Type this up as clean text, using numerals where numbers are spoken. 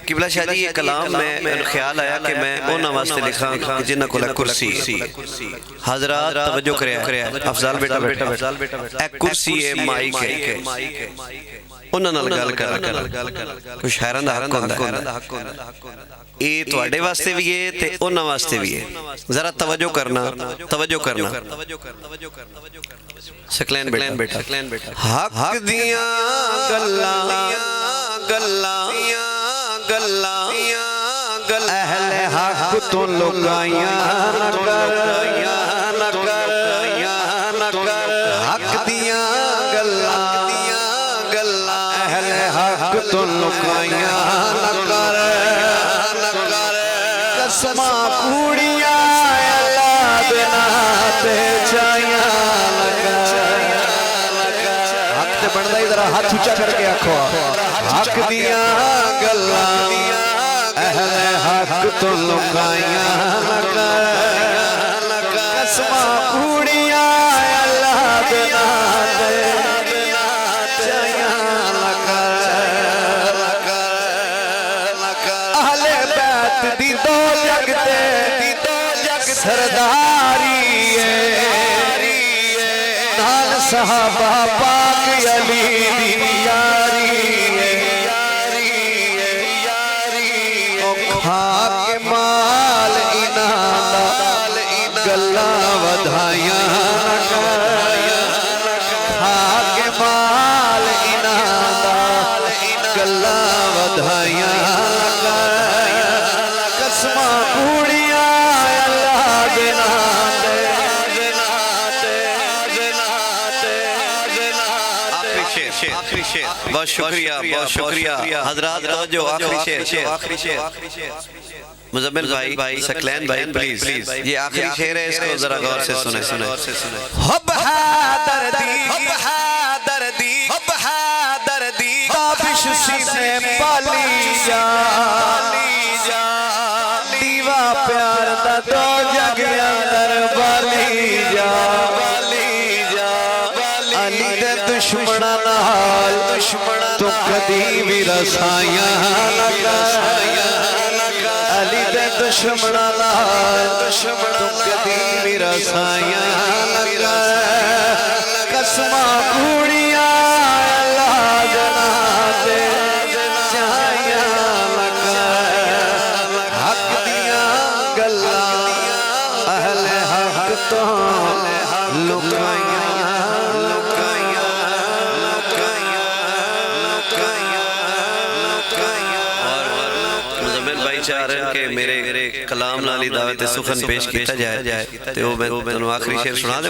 قبلہ شاہ جی یہ کلام میں خیال آیا کہ میں انہاں واسطے لکھاں جنہ کو کرسی حضرات توجہ کرے افضال بیٹا ایک کرسی ہے مائک ہے انہاں نال گل کر کوئی شاعراں دا حق ہوندا یہ تواڈے واسطے بھی ہے تے انہاں واسطے بھی ہے ذرا توجہ کرنا سکلین بیٹا حق دیاں گلاں اہل حق تو لگائیاں نہ کر حق دیاں گلاں اہل حق تو لگائیاں نہ کر قسماں کوڑیاں اللہ دے نام تے چائیاں حق تے بندا ادھر ہاتھ اونچا کر کے آکھو حق دیاں گلاں اہل حق تو لکائیاں نہ کر قسماں کوڑیاں اللہ دے نام تے چائیاں نہ کر اہل بیت دی دو جگ تے سرداری نال صحابہ پاک علی دی خاک مال انہاں دا گلاں ودھائیاں خاک مال انہاں دا گلاں ودھائیاں قسماں کوڑیاں اللہ دے نام تے بہت شکریہ حضرات توجہ آخری شعر مزمل بھائی سکلین بھائی پلیز یہ آخری شعر ہے اس کو ذرا غور سے سنیں حب ہے دردی تابش سینے پالی جا دیوا پیار دا دو جگ اندر بالی جا علی دے دشمناں نال تو کدی بھی رسائیاں نہ کر علی دے دشمناں نال تو کدی بھی رسائیاں نہ کر قسماں کوڑیاں اللہ دے نام تے چائیاں نہ کر حق دیاں گلاں اہل حق تو لکائیاں چاہ رہے ہیں کہ میرے کلام نالی دعوت سخن پیش کیتا جائے تو میں آخری شعر سنا دے